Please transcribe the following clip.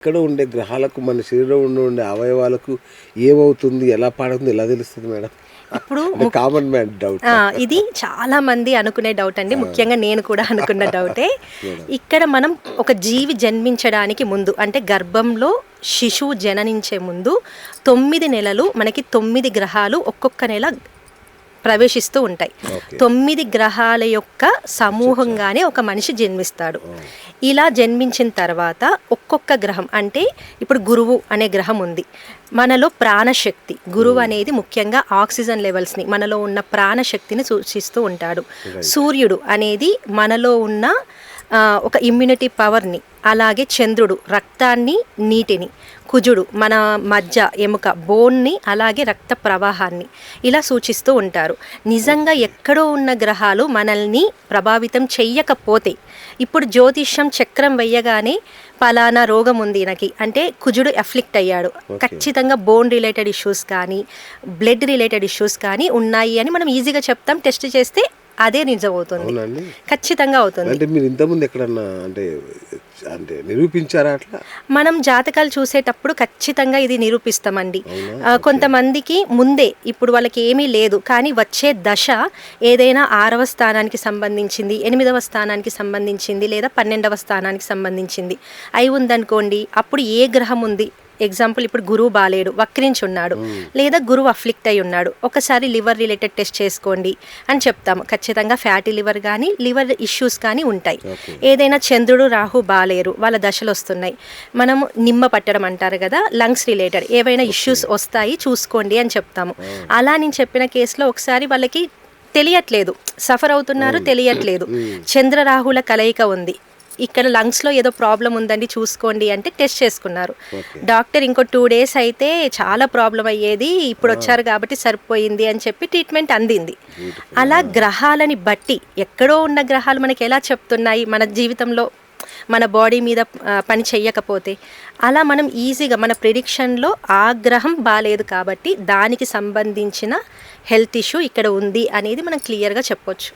ఇక్కడ ఉండే గ్రహాలకు మన శరీరంలో ఉండే అవయవాలకు ఏమవుతుంది, ఎలా పాడుతుంది, ఎలా తెలుస్తుంది మేడం? ఇప్పుడు కామన్ మ్యాన్ డౌట్. ఇది చాలా మంది అనుకునే డౌట్ అండి, ముఖ్యంగా నేను కూడా అనుకున్న డౌటే. ఇక్కడ మనం ఒక జీవి జన్మించడానికి ముందు, అంటే గర్భంలో శిశువు జననించే ముందు 9 నెలలు మనకి 9 గ్రహాలు ఒక్కొక్క నెల ప్రవేశిస్తూ ఉంటాయి. 9 గ్రహాల యొక్క సమూహంగానే ఒక మనిషి జన్మిస్తాడు. ఇలా జన్మించిన తర్వాత ఒక్కొక్క గ్రహం, అంటే ఇప్పుడు గురువు అనే గ్రహం ఉంది, మనలో ప్రాణశక్తి. గురువు అనేది ముఖ్యంగా ఆక్సిజన్ లెవెల్స్ని, మనలో ఉన్న ప్రాణశక్తిని సూచిస్తూ ఉంటాడు. సూర్యుడు అనేది మనలో ఉన్న ఒక ఇమ్యూనిటీ పవర్ని, అలాగే చంద్రుడు రక్తాన్ని, నీటిని, కుజుడు మన మజ్జ, ఎముక, బోన్ని, అలాగే రక్త ప్రవాహాన్ని ఇలా సూచిస్తూ ఉంటారు. నిజంగా ఎక్కడో ఉన్న గ్రహాలు మనల్ని ప్రభావితం చెయ్యకపోతే, ఇప్పుడు జ్యోతిష్యం చక్రం వెయ్యగానే పలానా రోగం ఉంది నాకు అంటే కుజుడు ఎఫ్లిక్ట్ అయ్యాడు, ఖచ్చితంగా బోన్ రిలేటెడ్ ఇష్యూస్ కానీ బ్లడ్ రిలేటెడ్ ఇష్యూస్ కానీ ఉన్నాయి అని మనం ఈజీగా చెప్తాం. టెస్ట్ చేస్తే అదే నిజం అవుతుంది, ఖచ్చితంగా అవుతుంది. అంటే మీరు ఇంతకుముందు ఎక్కడన్నా అంటే నిరూపించారా అట్లా? మనం జాతకాలు చూసేటప్పుడు ఖచ్చితంగా ఇది నిరూపిస్తామండి. కొంతమందికి ముందే ఇప్పుడు వాళ్ళకి ఏమీ లేదు, కానీ వచ్చే దశ ఏదైనా 6వ స్థానానికి సంబంధించింది, 8వ స్థానానికి సంబంధించింది, లేదా 12వ స్థానానికి సంబంధించింది అయి ఉందనుకోండి. అప్పుడు ఏ గ్రహం ఉంది, ఎగ్జాంపుల్ ఇప్పుడు గురువు బాలేడు, వక్రించి ఉన్నాడు, లేదా గురువు అఫ్లిక్ట్ అయి ఉన్నాడు, ఒకసారి లివర్ రిలేటెడ్ టెస్ట్ చేసుకోండి అని చెప్తాము. ఖచ్చితంగా ఫ్యాటీ లివర్ కానీ లివర్ ఇష్యూస్ కానీ ఉంటాయి. ఏదైనా చంద్రుడు రాహు బాలేరు, వాళ్ళ దశలు వస్తున్నాయి, మనము నిమ్మ పట్టడం అంటారు కదా, లంగ్స్ రిలేటెడ్ ఏవైనా ఇష్యూస్ వస్తాయి చూసుకోండి అని చెప్తాము. అలా నేను చెప్పిన కేసులో ఒకసారి వాళ్ళకి తెలియట్లేదు, సఫర్ అవుతున్నారు, తెలియట్లేదు, చంద్రరాహుల కలయిక ఉంది, ఇక్కడ లంగ్స్లో ఏదో ప్రాబ్లం ఉందండి చూసుకోండి అంటే టెస్ట్ చేసుకున్నారు. డాక్టర్ ఇంకో 2 days అయితే చాలా ప్రాబ్లం అయ్యేది, ఇప్పుడు వచ్చారు కాబట్టి సరిపోయింది అని చెప్పి ట్రీట్మెంట్ అందింది. అలా గ్రహాలని బట్టి, ఎక్కడో ఉన్న గ్రహాలు మనకి ఎలా చెప్తున్నాయి మన జీవితంలో మన బాడీ మీద పని చెయ్యకపోతే, అలా మనం ఈజీగా మన ప్రిడిక్షన్లో ఆ గ్రహం బాలేదు కాబట్టి దానికి సంబంధించిన హెల్త్ ఇష్యూ ఇక్కడ ఉంది అనేది మనం క్లియర్గా చెప్పొచ్చు.